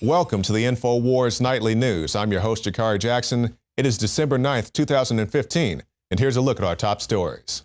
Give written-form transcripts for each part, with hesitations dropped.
Welcome to the INFOWARS Nightly News. I'm your host, Jakari Jackson. It is December 9th, 2015, and here's a look at our top stories.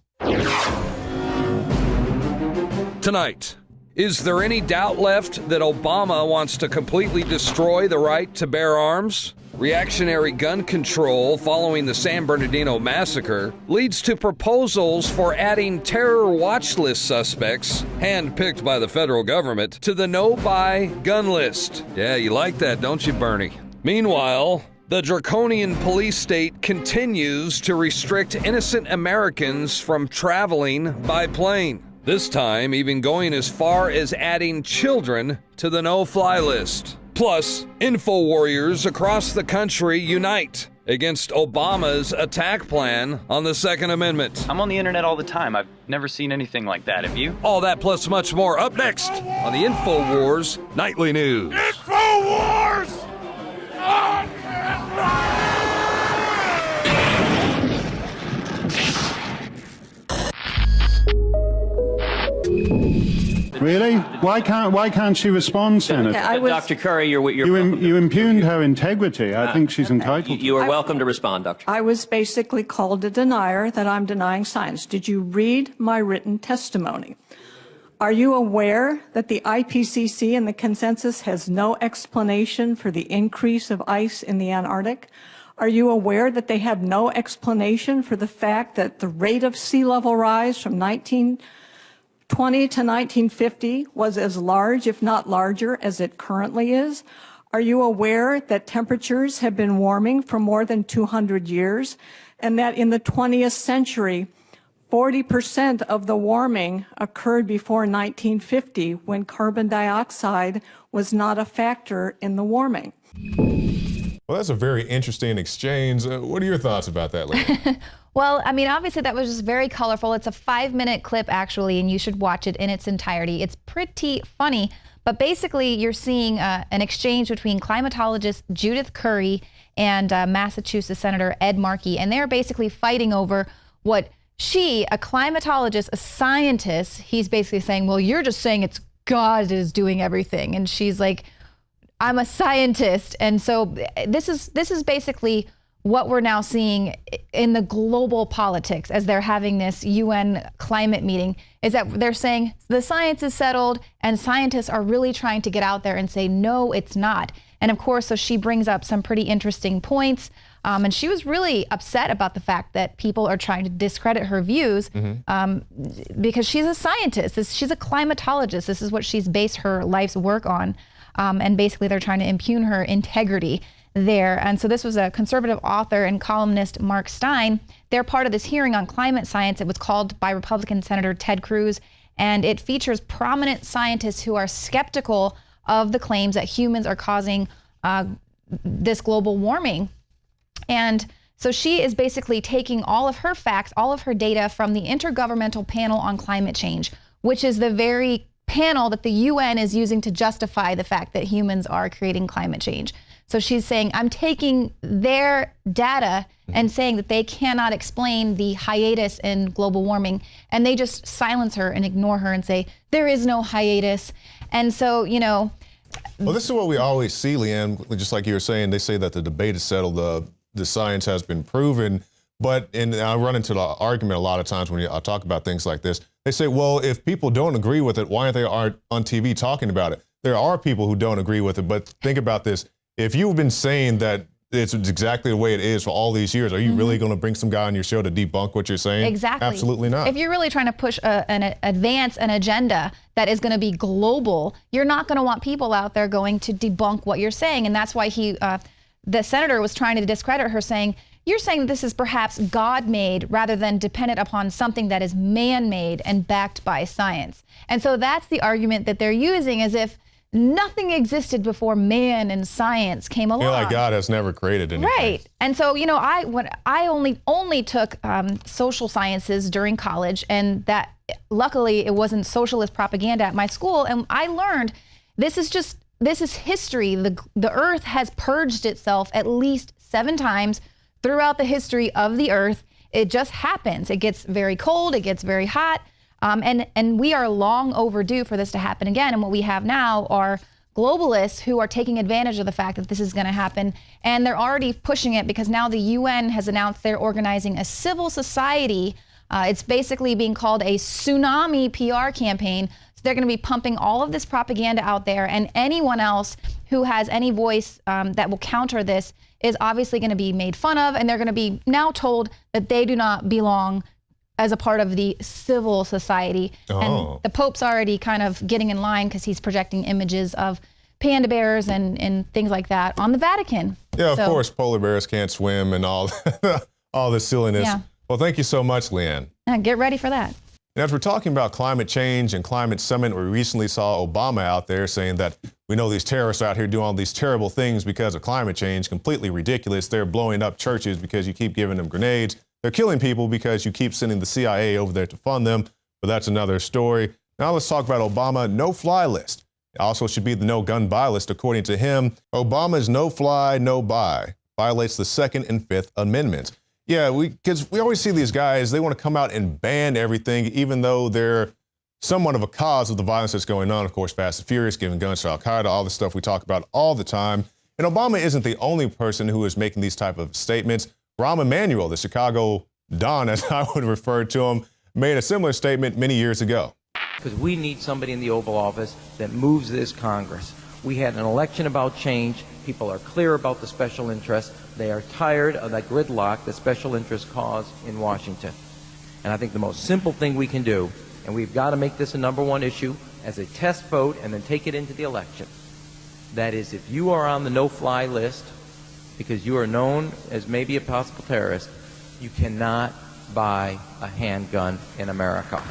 Tonight, is there any doubt left that Obama wants to completely destroy the right to bear arms? Reactionary gun control following the San Bernardino massacre leads to proposals for adding terror watch list suspects, handpicked by the federal government, to the no-buy gun list. Yeah, you like that, don't you, Bernie? Meanwhile, the draconian police state continues to restrict innocent Americans from traveling by plane. This time, even going as far as adding children to the no-fly list. Plus, info warriors across the country unite against Obama's attack plan on the Second Amendment. I'm on the internet all the time. I've never seen anything like that. Have you? All that plus much more up next on the INFOWARS Nightly News. INFOWARS! Really? Why can't she respond, Senator? Dr. Curry, you impugned her integrity. I think she's entitled. You are welcome to respond, Dr. I was basically called a denier, that I'm denying science. Did you read my written testimony? Are you aware that the IPCC and the consensus has no explanation for the increase of ice in the Antarctic? Are you aware that they have no explanation for the fact that the rate of sea level rise from 1920 to 1950 was as large, if not larger, as it currently is? Are you aware that temperatures have been warming for more than 200 years, and that in the 20th century, 40% of the warming occurred before 1950, when carbon dioxide was not a factor in the warming? Well, that's a very interesting exchange. What are your thoughts about that, Lynn? Well, I mean, obviously that was just very colorful. It's a 5-minute clip, actually, and you should watch it in its entirety. It's pretty funny, but basically you're seeing an exchange between climatologist Judith Curry and Massachusetts Senator Ed Markey, and they're basically fighting over what she, a climatologist, a scientist, he's basically saying, well, you're just saying it's God is doing everything. And she's like, I'm a scientist. And so this is basically what we're now seeing in the global politics as they're having this UN climate meeting, is that they're saying the science is settled, and scientists are really trying to get out there and say, no, it's not. And of course, so she brings up some pretty interesting points. And she was really upset about the fact that people are trying to discredit her views because she's a scientist. She's a climatologist. This is what she's based her life's work on. And basically they're trying to impugn her integrity there. And so this was a conservative author and columnist, Mark Stein. They're part of this hearing on climate science. It was called by Republican Senator Ted Cruz, and it features prominent scientists who are skeptical of the claims that humans are causing this global warming. And so she is basically taking all of her facts, all of her data from the Intergovernmental Panel on Climate Change, which is the very panel that the UN is using to justify the fact that humans are creating climate change. So she's saying, I'm taking their data and saying that they cannot explain the hiatus in global warming. And they just silence her and ignore her and say, there is no hiatus. And so, you know. Well, this is what we always see, Leanne, just like you were saying, they say that the debate is settled, the science has been proven. And I run into the argument a lot of times when I talk about things like this. They say, well, if people don't agree with it, why aren't they on TV talking about it? There are people who don't agree with it, but think about this. If you've been saying that it's exactly the way it is for all these years, are you really going to bring some guy on your show to debunk what you're saying? Exactly. Absolutely not. If you're really trying to push advance an agenda that is going to be global, you're not going to want people out there going to debunk what you're saying. And that's why the senator was trying to discredit her, saying, you're saying this is perhaps God-made rather than dependent upon something that is man-made and backed by science. And so that's the argument that they're using, as if nothing existed before man and science came along. Like God has never created anything. Right. And so, you know, I only took social sciences during college, and that luckily it wasn't socialist propaganda at my school. And I learned this is history. The earth has purged itself at least 7 times throughout the history of the earth. It just happens. It gets very cold, it gets very hot, and we are long overdue for this to happen again. And what we have now are globalists who are taking advantage of the fact that this is going to happen. And they're already pushing it because now the UN has announced they're organizing a civil society. It's basically being called a tsunami PR campaign. So they're going to be pumping all of this propaganda out there, and anyone else who has any voice that will counter this is obviously going to be made fun of, and they're going to be now told that they do not belong as a part of the civil society. And the Pope's already kind of getting in line because he's projecting images of panda bears and things like that on the Vatican. Yeah, of course, polar bears can't swim and all, all this silliness. Yeah. Well, thank you so much, Leanne. Get ready for that. Now, as we're talking about climate change and climate summit, we recently saw Obama out there saying that we know these terrorists are out here doing all these terrible things because of climate change. Completely ridiculous. They're blowing up churches because you keep giving them grenades. They're killing people because you keep sending the CIA over there to fund them. But that's another story. Now let's talk about Obama no-fly list. It also should be the no-gun buy list, according to him. Obama's no-fly, no-buy violates the Second and Fifth Amendments. Yeah, because we always see these guys, they want to come out and ban everything, even though they're somewhat of a cause of the violence that's going on. Of course, Fast and Furious, giving guns to Al-Qaeda, all the stuff we talk about all the time. And Obama isn't the only person who is making these type of statements. Rahm Emanuel, the Chicago Don, as I would refer to him, made a similar statement many years ago. Because we need somebody in the Oval Office that moves this Congress. We had an election about change. People are clear about the special interests. They are tired of that gridlock that special interests cause in Washington. And I think the most simple thing we can do, and we've got to make this a #1 issue as a test vote and then take it into the election, that is, if you are on the no-fly list because you are known as maybe a possible terrorist, you cannot buy a handgun in America.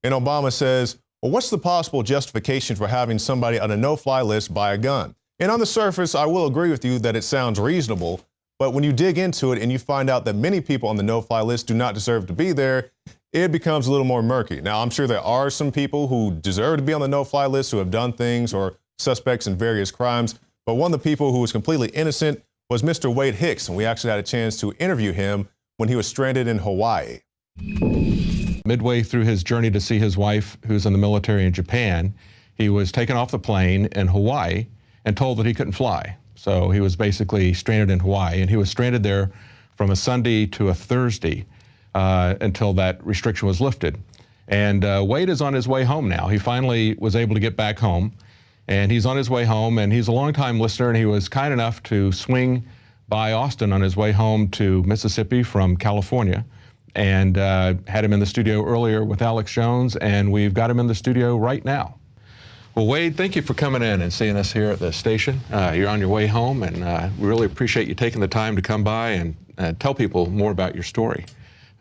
And Obama says, well, what's the possible justification for having somebody on a no-fly list buy a gun? And on the surface, I will agree with you that it sounds reasonable, but when you dig into it and you find out that many people on the no-fly list do not deserve to be there, it becomes a little more murky. Now, I'm sure there are some people who deserve to be on the no-fly list who have done things or suspects in various crimes, but one of the people who was completely innocent was Mr. Wade Hicks, and we actually had a chance to interview him when he was stranded in Hawaii. Midway through his journey to see his wife, who's in the military in Japan, he was taken off the plane in Hawaii and told that he couldn't fly. So he was basically stranded in Hawaii, and he was stranded there from a Sunday to a Thursday until that restriction was lifted. And Wade is on his way home now. He finally was able to get back home, and he's on his way home, and he's a longtime listener, and he was kind enough to swing by Austin on his way home to Mississippi from California, and had him in the studio earlier with Alex Jones, and we've got him in the studio right now. Well, Wade, thank you for coming in and seeing us here at the station. You're on your way home, and we really appreciate you taking the time to come by and tell people more about your story.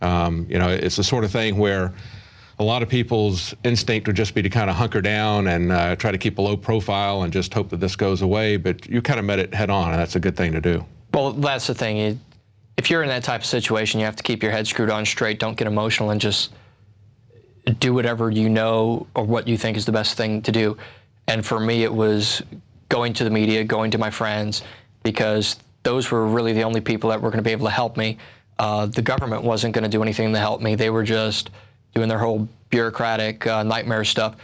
You know, it's the sort of thing where a lot of people's instinct would just be to kind of hunker down and try to keep a low profile and just hope that this goes away, but you kind of met it head on, and that's a good thing to do. Well, that's the thing. If you're in that type of situation, you have to keep your head screwed on straight, don't get emotional, and just do whatever you know or what you think is the best thing to do. And for me, it was going to the media, going to my friends, because those were really the only people that were going to be able to help me. The government wasn't going to do anything to help me. They were just doing their whole bureaucratic nightmare stuff.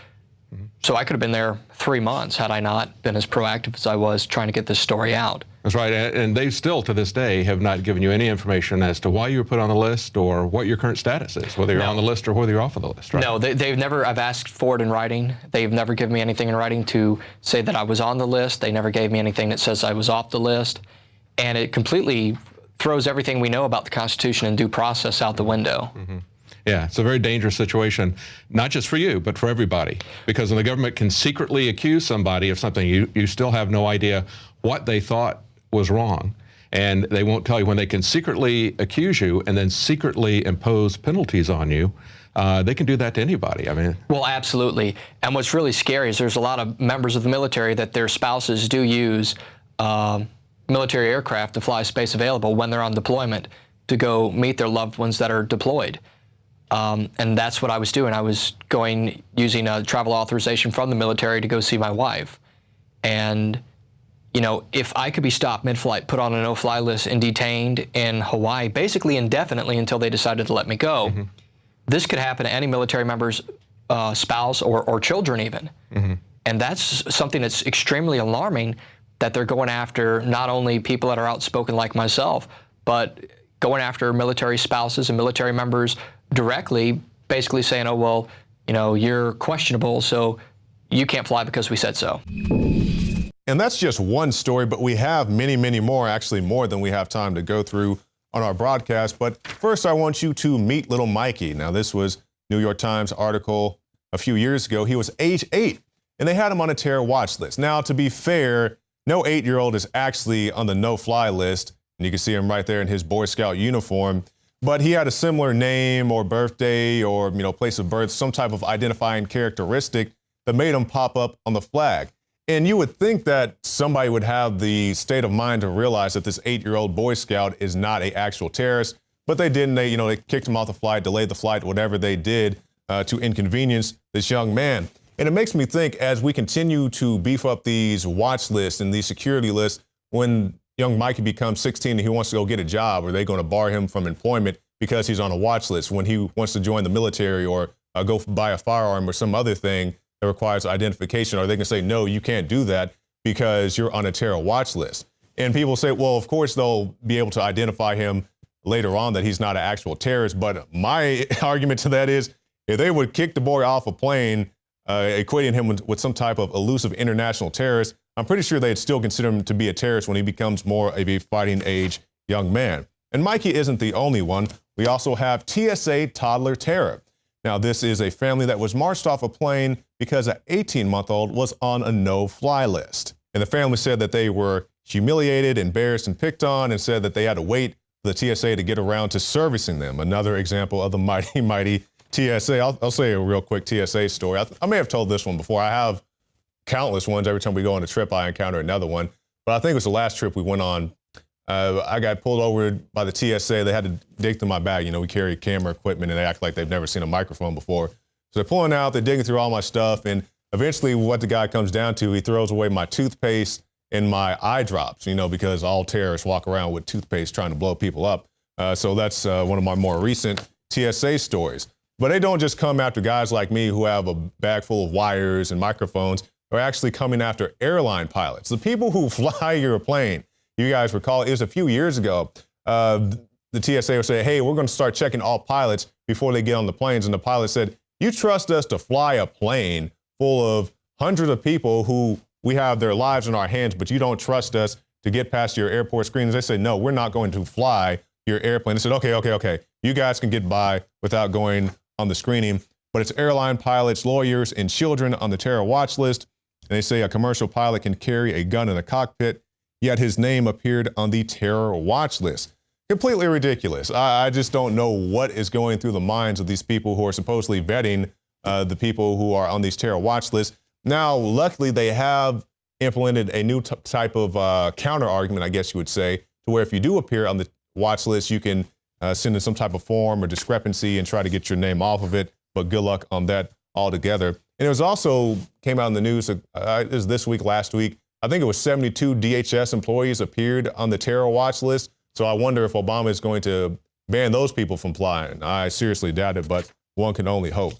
So I could have been there 3 months had I not been as proactive as I was trying to get this story out. That's right, and they still, to this day, have not given you any information as to why you were put on the list or what your current status is, whether you're on the list or whether you're off of the list, right? No, they've never, I've asked for it in writing. They've never given me anything in writing to say that I was on the list. They never gave me anything that says I was off the list. And it completely throws everything we know about the Constitution and due process out the window. Yeah, it's a very dangerous situation, not just for you, but for everybody. Because when the government can secretly accuse somebody of something, you still have no idea what they thought was wrong. And they won't tell you when they can secretly accuse you and then secretly impose penalties on you. They can do that to anybody. I mean, well, absolutely. And what's really scary is there's a lot of members of the military that their spouses do use military aircraft to fly space available when they're on deployment to go meet their loved ones that are deployed. And that's what I was doing. I was going using a travel authorization from the military to go see my wife. And, you know, if I could be stopped mid-flight, put on a no-fly list, and detained in Hawaii, basically indefinitely until they decided to let me go, this could happen to any military member's spouse or children even. And that's something that's extremely alarming, that they're going after not only people that are outspoken like myself, but going after military spouses and military members directly, basically saying, oh, well, you know, you're questionable, so you can't fly because we said so. And that's just one story, but we have many, many more, actually more than we have time to go through on our broadcast. But first, I want you to meet little Mikey. Now, this was New York Times article a few years ago. He was age 8, and they had him on a terror watch list. Now, to be fair, no 8-year-old is actually on the no-fly list, and you can see him right there in his Boy Scout uniform. But he had a similar name or birthday or, you know, place of birth, some type of identifying characteristic that made him pop up on the flag. And you would think that somebody would have the state of mind to realize that this 8-year-old Boy Scout is not an actual terrorist, but they didn't. They kicked him off the flight, delayed the flight, whatever they did to inconvenience this young man. And it makes me think, as we continue to beef up these watch lists and these security lists, when young Mikey becomes 16 and he wants to go get a job, are they going to bar him from employment because he's on a watch list? When he wants to join the military or go buy a firearm or some other thing that requires identification, or they can say, no, you can't do that because you're on a terror watch list. And people say, well, of course, they'll be able to identify him later on that he's not an actual terrorist. But my argument to that is, if they would kick the boy off a plane, equating him with some type of elusive international terrorist, I'm pretty sure they'd still consider him to be a terrorist when he becomes more of a fighting age young man. And Mikey isn't the only one. We also have TSA toddler terror. Now, this is a family that was marched off a plane because an 18-month-old was on a no-fly list. And the family said that they were humiliated, embarrassed, and picked on, and said that they had to wait for the TSA to get around to servicing them. Another example of the mighty, mighty TSA. I'll say a real quick TSA story. I may have told this one before. I have countless ones. Every time we go on a trip, I encounter another one. But I think it was the last trip we went on. I got pulled over by the TSA. They had to dig through my bag. You know, we carry camera equipment, and they act like they've never seen a microphone before. So they're pulling out, they're digging through all my stuff, and eventually what the guy comes down to, he throws away my toothpaste and my eye drops, you know, because all terrorists walk around with toothpaste trying to blow people up. So that's one of my more recent TSA stories. But they don't just come after guys like me who have a bag full of wires and microphones. They're actually coming after airline pilots, the people who fly your plane. You guys recall, it was a few years ago, the TSA would say, hey, we're going to start checking all pilots before they get on the planes. And the pilot said, you trust us to fly a plane full of hundreds of people who we have their lives in our hands, but you don't trust us to get past your airport screenings. They said, no, we're not going to fly your airplane. They said, okay. You guys can get by without going on the screening. But it's airline pilots, lawyers, and children on the terror watch list. And they say a commercial pilot can carry a gun in a cockpit, yet his name appeared on the terror watch list. Completely ridiculous. I just don't know what is going through the minds of these people who are supposedly vetting the people who are on these terror watch lists. Now, luckily, they have implemented a new type of counter argument, I guess you would say, to where if you do appear on the watch list, you can send in some type of form or discrepancy and try to get your name off of it. But good luck on that altogether. And it was also came out in the news, it was this week, last week, I think it was 72 DHS employees appeared on the terror watch list. So I wonder if Obama is going to ban those people from flying. I seriously doubt it, but one can only hope.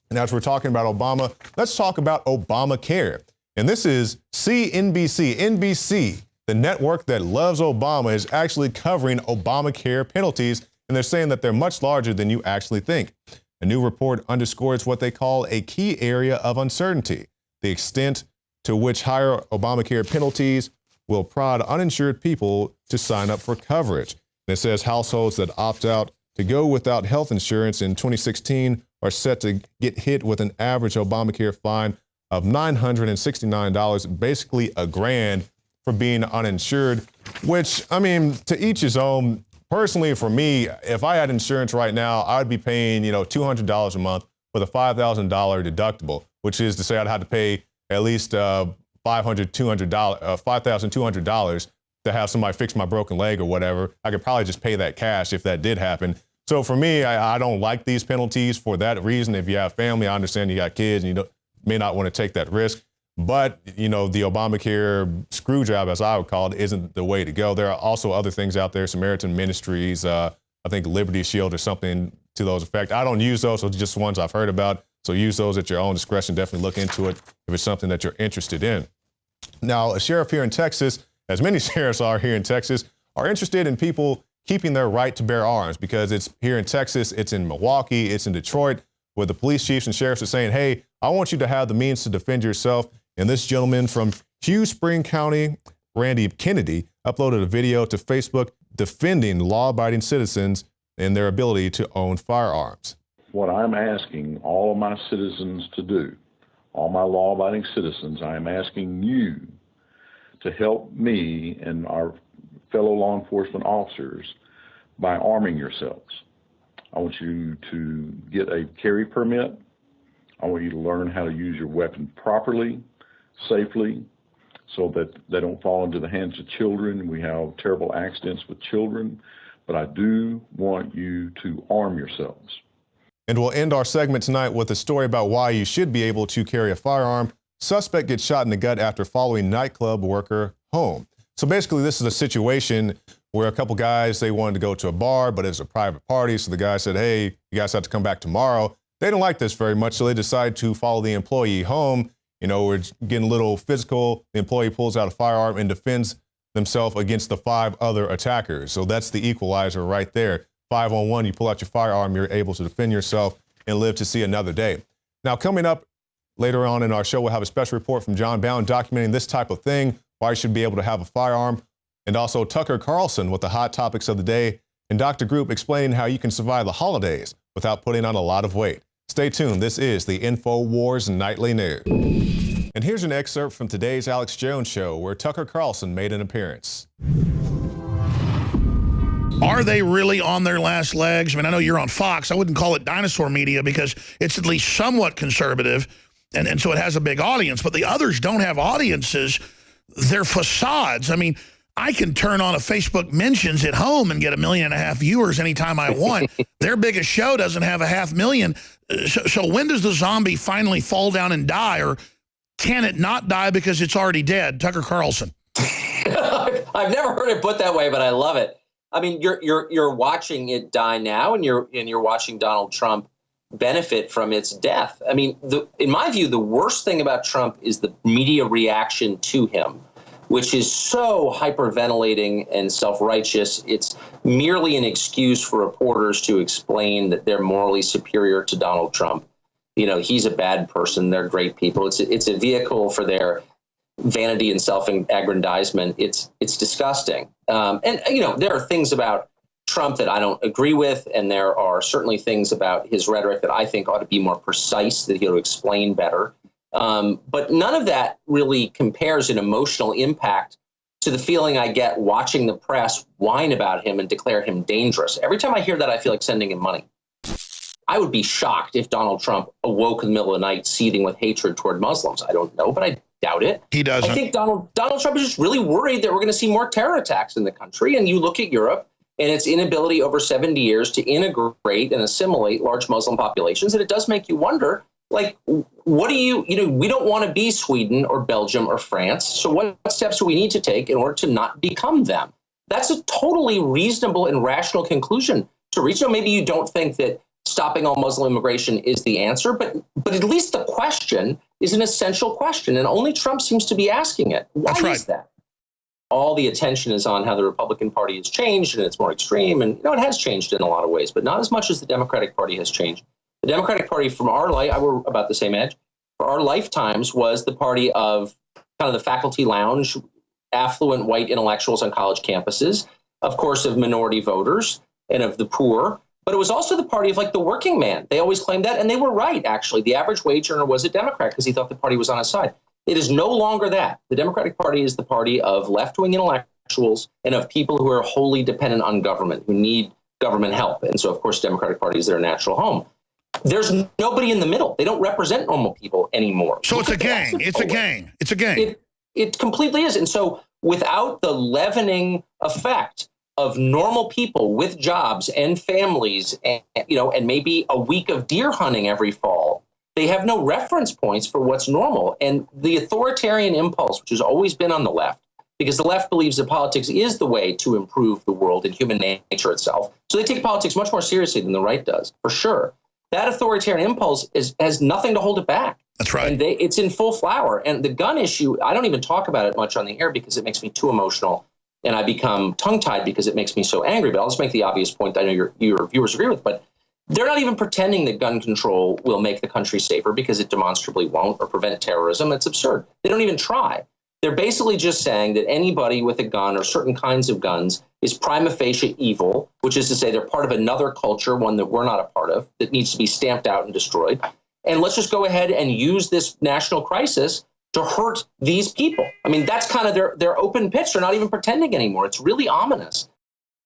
Now, as we're talking about Obama, let's talk about Obamacare. And this is CNBC. NBC, the network that loves Obama, is actually covering Obamacare penalties, and they're saying that they're much larger than you actually think. A new report underscores what they call a key area of uncertainty, the extent to which higher Obamacare penalties will prod uninsured people to sign up for coverage. And it says households that opt out to go without health insurance in 2016 are set to get hit with an average Obamacare fine of $969, basically $1,000 for being uninsured, which, I mean, to each his own. Personally, for me, if I had insurance right now, I'd be paying, $200 a month with a $5,000 deductible, which is to say I'd have to pay at least $5,200 to have somebody fix my broken leg or whatever. I could probably just pay that cash if that did happen. So for me, I don't like these penalties for that reason. If you have family, I understand you got kids and you may not want to take that risk. But, the Obamacare screw job, as I would call it, isn't the way to go. There are also other things out there, Samaritan Ministries, I think Liberty Shield or something to those effect. I don't use those, so just ones I've heard about. So use those at your own discretion. Definitely look into it if it's something that you're interested in. Now, a sheriff here in Texas, as many sheriffs are here in Texas, are interested in people keeping their right to bear arms, because it's here in Texas, it's in Milwaukee, it's in Detroit, where the police chiefs and sheriffs are saying, hey, I want you to have the means to defend yourself. And this gentleman from Hugh Spring County, Randy Kennedy, uploaded a video to Facebook defending law-abiding citizens and their ability to own firearms. What I'm asking all of my citizens to do, all my law-abiding citizens, I am asking you to help me and our fellow law enforcement officers by arming yourselves. I want you to get a carry permit. I want you to learn how to use your weapon properly, safely, so that they don't fall into the hands of children. We have terrible accidents with children, but I do want you to arm yourselves. And we'll end our segment tonight with a story about why you should be able to carry a firearm. Suspect gets shot in the gut after following nightclub worker home. So basically, this is a situation where a couple guys, they wanted to go to a bar, but it's a private party. So the guy said, hey, you guys have to come back tomorrow. They didn't like this very much, so they decided to follow the employee home. You know, we're getting a little physical. The employee pulls out a firearm and defends themselves against the 5 other attackers. So that's the equalizer right there. 5-on-1, you pull out your firearm, you're able to defend yourself and live to see another day. Now, coming up later on in our show, we'll have a special report from John Bound documenting this type of thing, why you should be able to have a firearm, and also Tucker Carlson with the hot topics of the day, and Dr. Group explaining how you can survive the holidays without putting on a lot of weight. Stay tuned. This is the InfoWars Nightly News. And here's an excerpt from today's Alex Jones Show, where Tucker Carlson made an appearance. Are they really on their last legs? I mean, I know you're on Fox. I wouldn't call it dinosaur media because it's at least somewhat conservative, and so it has a big audience. But the others don't have audiences. They're facades. I mean, I can turn on a Facebook mentions at home and get 1.5 million viewers anytime I want. Their biggest show doesn't have 500,000. So when does the zombie finally fall down and die, or can it not die because it's already dead? Tucker Carlson. I've never heard it put that way, but I love it. I mean, you're watching it die now, and you're watching Donald Trump benefit from its death. I mean, in my view, the worst thing about Trump is the media reaction to him, which is so hyperventilating and self-righteous. It's merely an excuse for reporters to explain that they're morally superior to Donald Trump. You know, he's a bad person. They're great people. It's a vehicle for their vanity and self-aggrandizement. It's disgusting. And, you know, there are things about Trump that I don't agree with, and there are certainly things about his rhetoric that I think ought to be more precise, that he'll explain better. But none of that really compares in emotional impact to the feeling I get watching the press whine about him and declare him dangerous. Every time I hear that, I feel like sending him money. I would be shocked if Donald Trump awoke in the middle of the night seething with hatred toward Muslims. I don't know, but I doubt it. He doesn't. I think Donald Trump is just really worried that we're going to see more terror attacks in the country. And you look at Europe and its inability over 70 years to integrate and assimilate large Muslim populations. And it does make you wonder, like, what do you know, we don't want to be Sweden or Belgium or France. So what steps do we need to take in order to not become them? That's a totally reasonable and rational conclusion to reach. So maybe you don't think that stopping all Muslim immigration is the answer, but at least the question is an essential question, and only Trump seems to be asking it. Why is that? All the attention is on how the Republican Party has changed, and it's more extreme, and, you know, it has changed in a lot of ways, but not as much as the Democratic Party has changed. The Democratic Party, from our life, we're about the same age, for our lifetimes was the party of kind of the faculty lounge, affluent white intellectuals on college campuses, of course, of minority voters and of the poor. But it was also the party of, like, the working man. They always claimed that, and they were right, actually. The average wage earner was a Democrat because he thought the party was on his side. It is no longer that. The Democratic Party is the party of left-wing intellectuals and of people who are wholly dependent on government, who need government help. And so, of course, Democratic Party is their natural home. There's nobody in the middle. They don't represent normal people anymore. So it's a gang. It's a gang. It's a gang. It completely is. And so without the leavening effect of normal people with jobs and families, and, you know, and maybe a week of deer hunting every fall, they have no reference points for what's normal. And the authoritarian impulse, which has always been on the left, because the left believes that politics is the way to improve the world and human nature itself. So they take politics much more seriously than the right does, for sure. that authoritarian impulse has nothing to hold it back. That's right. And it's in full flower. And the gun issue, I don't even talk about it much on the air because it makes me too emotional. And I become tongue-tied because it makes me so angry. But I'll just make the obvious point that I know your viewers agree with. But they're not even pretending that gun control will make the country safer, because it demonstrably won't, or prevent terrorism. It's absurd. They don't even try. They're basically just saying that anybody with a gun or certain kinds of guns is prima facie evil, which is to say they're part of another culture, one that we're not a part of, that needs to be stamped out and destroyed. And let's just go ahead and use this national crisis to hurt these people. I mean, that's kind of their open pitch. They're not even pretending anymore. It's really ominous.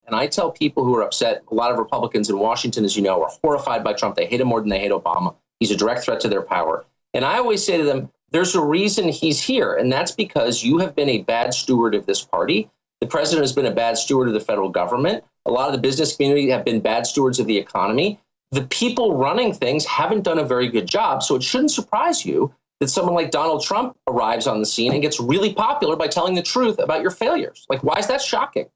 And I tell people who are upset, a lot of Republicans in Washington, as you know, are horrified by Trump. They hate him more than they hate Obama. He's a direct threat to their power. And I always say to them, there's a reason he's here, and that's because you have been a bad steward of this party. The president has been a bad steward of the federal government. A lot of the business community have been bad stewards of the economy. The people running things haven't done a very good job, so it shouldn't surprise you that someone like Donald Trump arrives on the scene and gets really popular by telling the truth about your failures. Like, why is that shocking?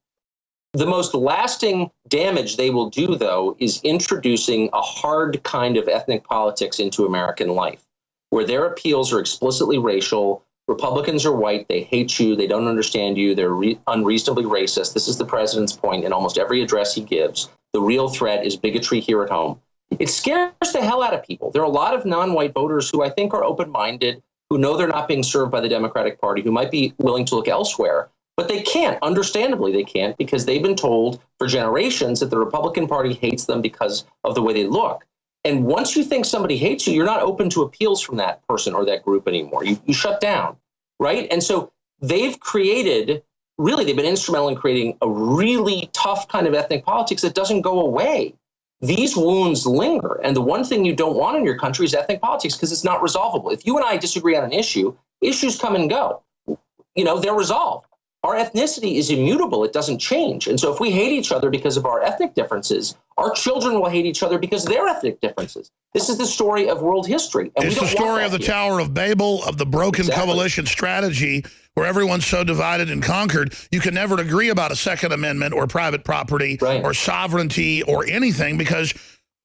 The most lasting damage they will do, though, is introducing a hard kind of ethnic politics into American life, where their appeals are explicitly racial. Republicans are white. They hate you. They don't understand you. They're unreasonably racist. This is the president's point in almost every address he gives. The real threat is bigotry here at home. It scares the hell out of people. There are a lot of non-white voters who I think are open-minded, who know they're not being served by the Democratic Party, who might be willing to look elsewhere. But they can't. Understandably, they can't, because they've been told for generations that the Republican Party hates them because of the way they look. And once you think somebody hates you, you're not open to appeals from that person or that group anymore. You shut down, right? And so they've been instrumental in creating a really tough kind of ethnic politics that doesn't go away. These wounds linger. And the one thing you don't want in your country is ethnic politics, because it's not resolvable. If you and I disagree on an issue, issues come and go. You know, they're resolved. Our ethnicity is immutable. It doesn't change. And so if we hate each other because of our ethnic differences, our children will hate each other because of their ethnic differences. This is the story of world history. And it's the story of the Tower of Babel, of the broken coalition strategy, where everyone's so divided and conquered, you can never agree about a Second Amendment or private property or sovereignty or anything, because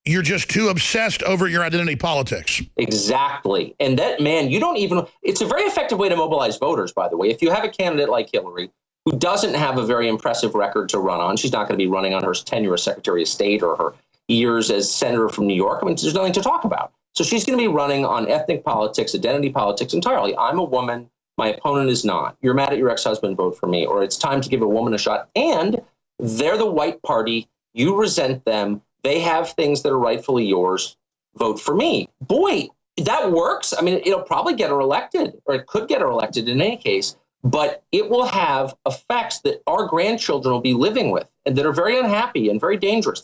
you're just too obsessed over your identity politics. Exactly. And that, man, it's a very effective way to mobilize voters, by the way. If you have a candidate like Hillary, who doesn't have a very impressive record to run on, she's not going to be running on her tenure as Secretary of State or her years as Senator from New York. I mean, there's nothing to talk about. So she's going to be running on ethnic politics, identity politics entirely. I'm a woman. My opponent is not. You're mad at your ex-husband, vote for me. Or it's time to give a woman a shot. And they're the white party. You resent them. They have things that are rightfully yours. Vote for me. Boy, that works. I mean, it'll probably get her elected, or it could get her elected in any case, but it will have effects that our grandchildren will be living with and that are very unhappy and very dangerous.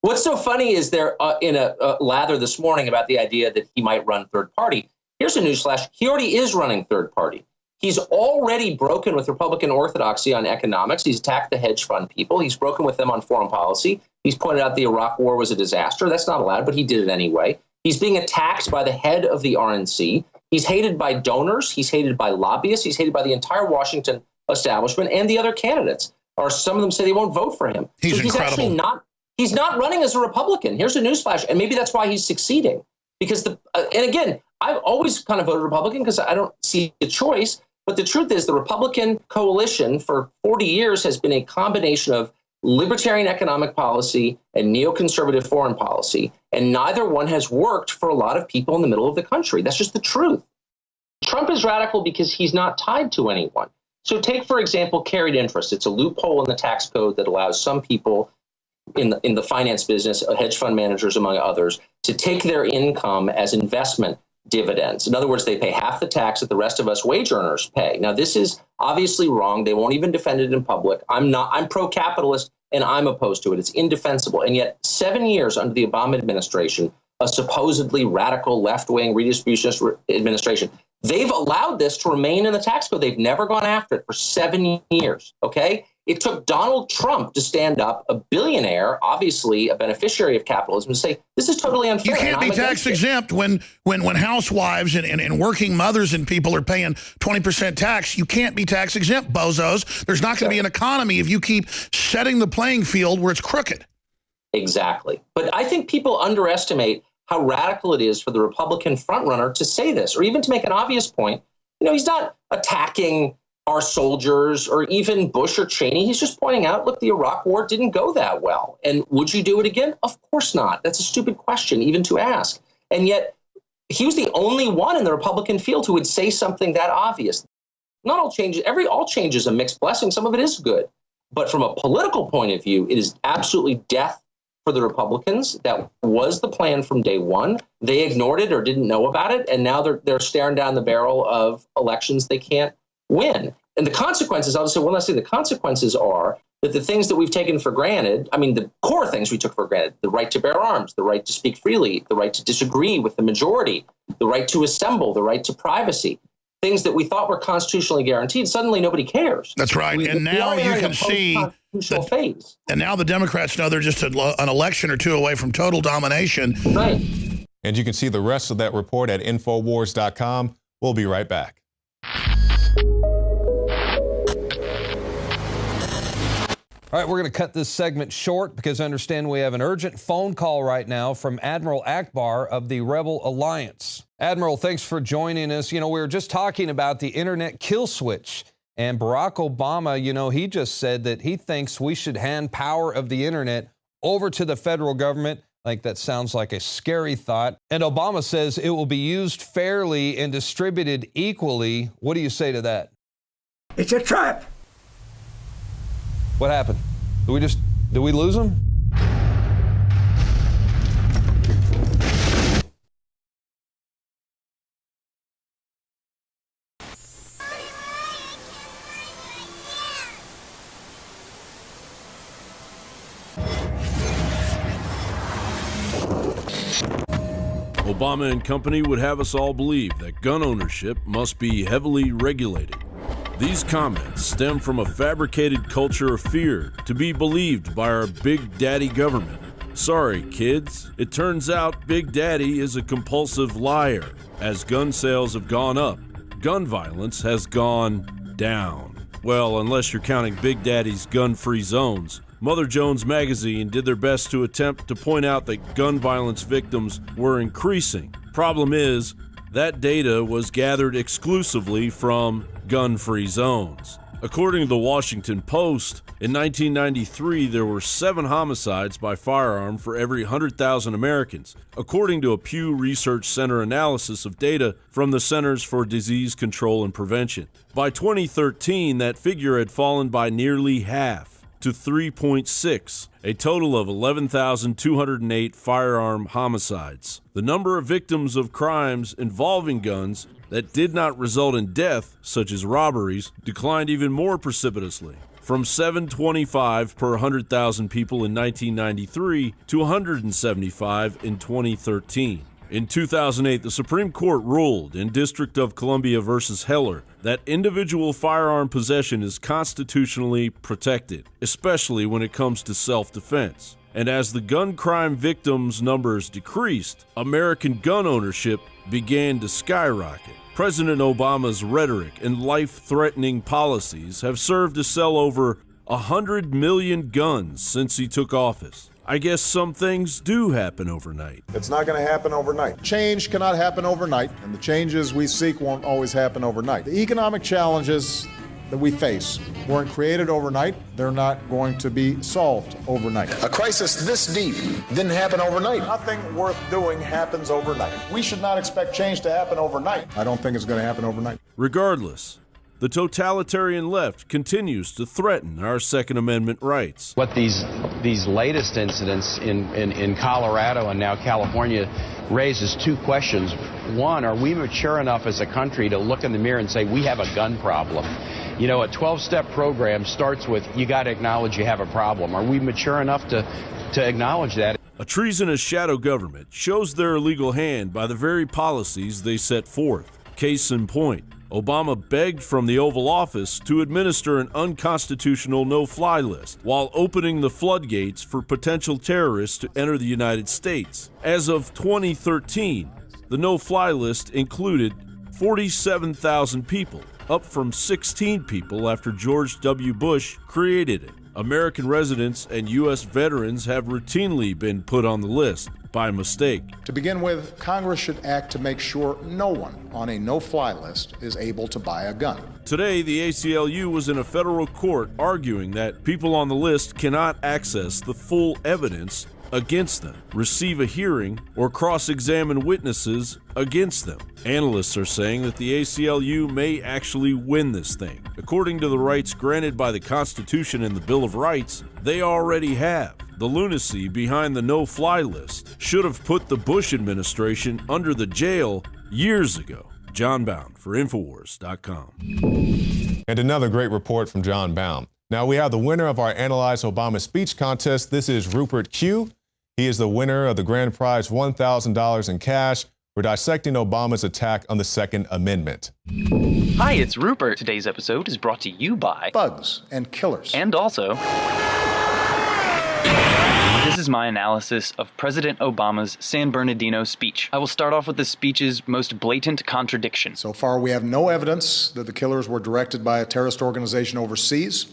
What's so funny is they're in a lather this morning about the idea that he might run third party. Here's a newsflash. He already is running third party. He's already broken with Republican orthodoxy on economics. He's attacked the hedge fund people. He's broken with them on foreign policy. He's pointed out the Iraq war was a disaster. That's not allowed, but he did it anyway. He's being attacked by the head of the RNC. He's hated by donors. He's hated by lobbyists. He's hated by the entire Washington establishment and the other candidates. Or some of them say they won't vote for him. He's incredible. Actually he's not running as a Republican. Here's a newsflash, and maybe that's why he's succeeding. Because and again, I've always kind of voted Republican because I don't see a choice. But the truth is the Republican coalition for 40 years has been a combination of libertarian economic policy and neoconservative foreign policy, and neither one has worked for a lot of people in the middle of the country. That's just the truth. Trump is radical because he's not tied to anyone. So take, for example, carried interest. It's a loophole in the tax code that allows some people in the finance business, hedge fund managers among others, to take their income as investment dividends. In other words, they pay half the tax that the rest of us wage earners pay. Now, this is obviously wrong. They won't even defend it in public. I'm pro-capitalist and I'm opposed to it. It's indefensible. And yet 7 years under the Obama administration, a supposedly radical left-wing redistributionist administration, they've allowed this to remain in the tax code. They've never gone after it for 7 years. OK, it took Donald Trump to stand up, a billionaire, obviously a beneficiary of capitalism, to say this is totally unfair. You can't be tax exempt when housewives and working mothers and people are paying 20% tax. You can't be tax exempt, bozos. There's not going to be an economy if you keep setting the playing field where it's crooked. Exactly. But I think people underestimate how radical it is for the Republican frontrunner to say this, or even to make an obvious point. You know, he's not attacking our soldiers or even Bush or Cheney. He's just pointing out, look, the Iraq war didn't go that well. And would you do it again? Of course not. That's a stupid question even to ask. And yet he was the only one in the Republican field who would say something that obvious. Not all change, all change is a mixed blessing. Some of it is good. But from a political point of view, it is absolutely death for the Republicans. That was the plan from day one. They ignored it or didn't know about it. And now they're staring down the barrel of elections they can't win. And the consequences, I'll just say one last thing, the consequences are that the things that we've taken for granted, I mean, the core things we took for granted, the right to bear arms, the right to speak freely, the right to disagree with the majority, the right to assemble, the right to privacy, things that we thought were constitutionally guaranteed, suddenly nobody cares. That's right. And now you can see phase. And now the Democrats know they're just an election or two away from total domination. Right. And you can see the rest of that report at INFOWARS.com. We'll be right back. All right, we're going to cut this segment short because I understand we have an urgent phone call right now from Admiral Akbar of the Rebel Alliance. Admiral, thanks for joining us. You know, we were just talking about the internet kill switch, and Barack Obama, you know, he just said that he thinks we should hand power of the internet over to the federal government. Like, that sounds like a scary thought. And Obama says it will be used fairly and distributed equally. What do you say to that? It's a trap. What happened? Did we lose him? Obama and company would have us all believe that gun ownership must be heavily regulated. These comments stem from a fabricated culture of fear to be believed by our Big Daddy government. Sorry, kids. It turns out Big Daddy is a compulsive liar. As gun sales have gone up, gun violence has gone down. Well, unless you're counting Big Daddy's gun-free zones. Mother Jones magazine did their best to attempt to point out that gun violence victims were increasing. Problem is, that data was gathered exclusively from gun-free zones. According to the Washington Post, in 1993, there were 7 homicides by firearm for every 100,000 Americans, according to a Pew Research Center analysis of data from the Centers for Disease Control and Prevention. By 2013, that figure had fallen by nearly half to 3.6, a total of 11,208 firearm homicides. The number of victims of crimes involving guns that did not result in death, such as robberies, declined even more precipitously, from 725 per 100,000 people in 1993 to 175 in 2013. In 2008, the Supreme Court ruled in District of Columbia versus Heller that individual firearm possession is constitutionally protected, especially when it comes to self-defense. And as the gun crime victims' numbers decreased, American gun ownership began to skyrocket. President Obama's rhetoric and life-threatening policies have served to sell over 100 million guns since he took office. I guess some things do happen overnight. It's not going to happen overnight. Change cannot happen overnight, and the changes we seek won't always happen overnight. The economic challenges that we face weren't created overnight. They're not going to be solved overnight. A crisis this deep didn't happen overnight. Nothing worth doing happens overnight. We should not expect change to happen overnight. I don't think it's going to happen overnight. Regardless, the totalitarian left continues to threaten our Second Amendment rights. What these latest incidents in Colorado and now California raises 2 questions. One, are we mature enough as a country to look in the mirror and say we have a gun problem? You know, a 12-step program starts with you got to acknowledge you have a problem. Are we mature enough to acknowledge that? A treasonous shadow government shows their illegal hand by the very policies they set forth. Case in point, Obama begged from the Oval Office to administer an unconstitutional no-fly list while opening the floodgates for potential terrorists to enter the United States. As of 2013, the no-fly list included 47,000 people, up from 16 people after George W. Bush created it. American residents and U.S. veterans have routinely been put on the list by mistake. To begin with, Congress should act to make sure no one on a no-fly list is able to buy a gun. Today, the ACLU was in a federal court arguing that people on the list cannot access the full evidence against them, receive a hearing, or cross-examine witnesses against them. Analysts are saying that the ACLU may actually win this thing. According to the rights granted by the Constitution and the Bill of Rights, they already have. The lunacy behind the no-fly list should have put the Bush administration under the jail years ago. John Bound for INFOWARS.com. And another great report from John Bound. Now we have the winner of our Analyze Obama speech contest. This is Rupert Q. He is the winner of the grand prize $1,000 in cash for dissecting Obama's attack on the Second Amendment. Hi, it's Rupert. Today's episode is brought to you by Thugs and killers. And also, this is my analysis of President Obama's San Bernardino speech. I will start off with the speech's most blatant contradiction. So far, we have no evidence that the killers were directed by a terrorist organization overseas,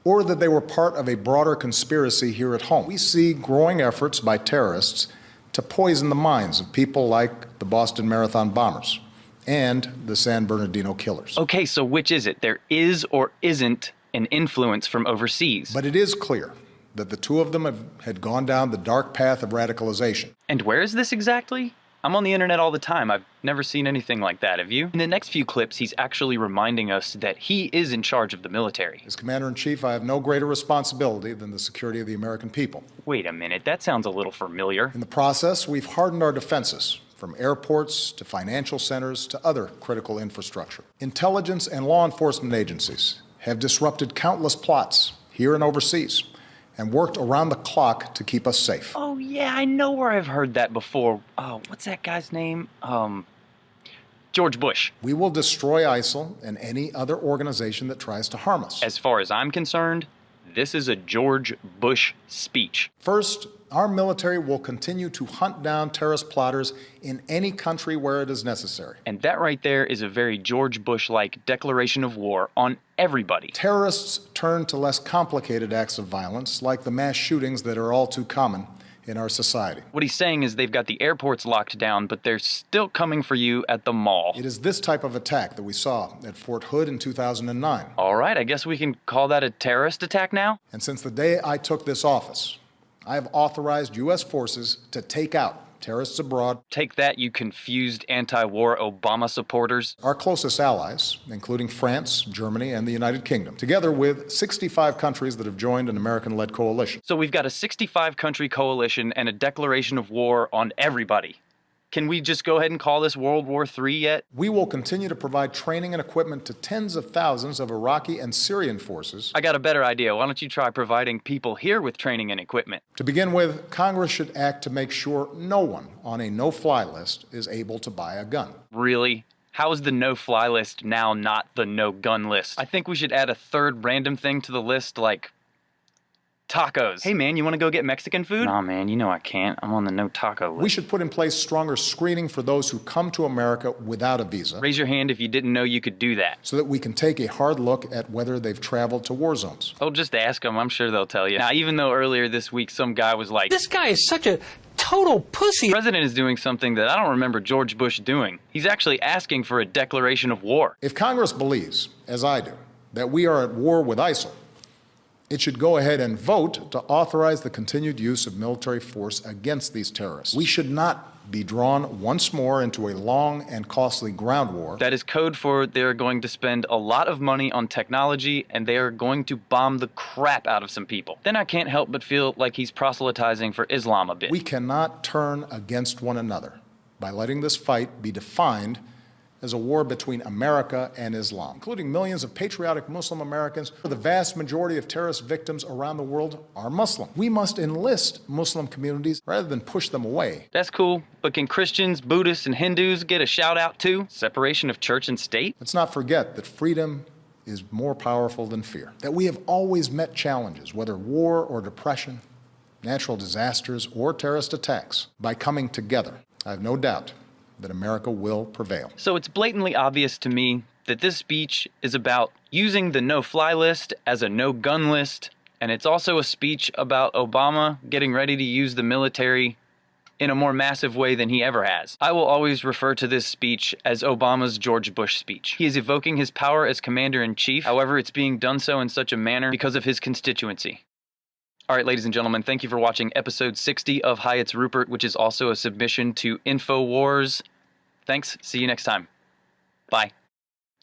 or that they were part of a broader conspiracy here at home. We see growing efforts by terrorists to poison the minds of people like the Boston Marathon bombers and the San Bernardino killers. Okay, so which is it? There is or isn't an influence from overseas. But it is clear that the two of them had gone down the dark path of radicalization. And where is this exactly? I'm on the internet all the time. I've never seen anything like that, have you? In the next few clips, he's actually reminding us that he is in charge of the military. As Commander-in-Chief, I have no greater responsibility than the security of the American people. Wait a minute, that sounds a little familiar. In the process, we've hardened our defenses, from airports to financial centers to other critical infrastructure. Intelligence and law enforcement agencies have disrupted countless plots here and overseas, and worked around the clock to keep us safe. Oh yeah, I know where I've heard that before. Oh, what's that guy's name? George Bush. We will destroy ISIL and any other organization that tries to harm us. As far as I'm concerned, this is a George Bush speech. First, our military will continue to hunt down terrorist plotters in any country where it is necessary. And that right there is a very George Bush-like declaration of war on everybody. Terrorists turn to less complicated acts of violence, like the mass shootings that are all too common in our society. What he's saying is they've got the airports locked down, but they're still coming for you at the mall. It is this type of attack that we saw at Fort Hood in 2009. All right, I guess we can call that a terrorist attack now? And since the day I took this office, I have authorized U.S. forces to take out terrorists abroad. Take that, you confused anti-war Obama supporters. Our closest allies, including France, Germany, and the United Kingdom, together with 65 countries that have joined an American-led coalition. So we've got a 65-country coalition and a declaration of war on everybody. Can we just go ahead and call this World War III yet? We will continue to provide training and equipment to tens of thousands of Iraqi and Syrian forces. I got a better idea. Why don't you try providing people here with training and equipment? To begin with, Congress should act to make sure no one on a no-fly list is able to buy a gun. Really? How is the no-fly list now not the no-gun list? I think we should add a third random thing to the list, like tacos. Hey man, you want to go get Mexican food? Nah man, you know I can't. I'm on the no taco list. We should put in place stronger screening for those who come to America without a visa. Raise your hand if you didn't know you could do that. So that we can take a hard look at whether they've traveled to war zones. Oh, just ask them. I'm sure they'll tell you. Now, even though earlier this week some guy was like, "This guy is such a total pussy." The president is doing something that I don't remember George Bush doing. He's actually asking for a declaration of war. If Congress believes, as I do, that we are at war with ISIL, it should go ahead and vote to authorize the continued use of military force against these terrorists. We should not be drawn once more into a long and costly ground war. That is code for they're going to spend a lot of money on technology and they are going to bomb the crap out of some people. Then I can't help but feel like he's proselytizing for Islam a bit. We cannot turn against one another by letting this fight be defined as a war between America and Islam, including millions of patriotic Muslim Americans. The vast majority of terrorist victims around the world are Muslim. We must enlist Muslim communities rather than push them away. That's cool, but can Christians, Buddhists, and Hindus get a shout out too? Separation of church and state? Let's not forget that freedom is more powerful than fear, that we have always met challenges, whether war or depression, natural disasters or terrorist attacks, by coming together. I have no doubt that America will prevail. So it's blatantly obvious to me that this speech is about using the no-fly list as a no-gun list And it's also a speech about Obama getting ready to use the military in a more massive way than he ever has. I will always refer to this speech as Obama's George Bush speech. He is evoking his power as commander-in-chief. However, it's being done so in such a manner because of his constituency. All right, ladies and gentlemen, thank you for watching episode 60 of Hi, It's Rupert, which is also a submission to INFOWARS. Thanks. See you next time. Bye.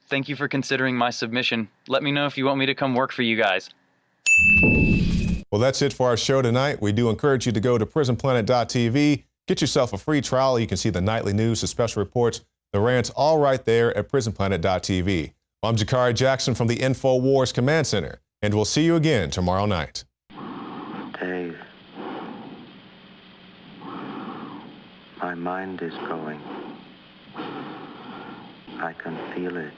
Thank you for considering my submission. Let me know if you want me to come work for you guys. Well, that's it for our show tonight. We do encourage you to go to prisonplanet.tv, get yourself a free trial. You can see the nightly news, the special reports, the rants, all right there at prisonplanet.tv. I'm Jakari Jackson from the INFOWARS Command Center, and we'll see you again tomorrow night. Dave, my mind is going. I can feel it.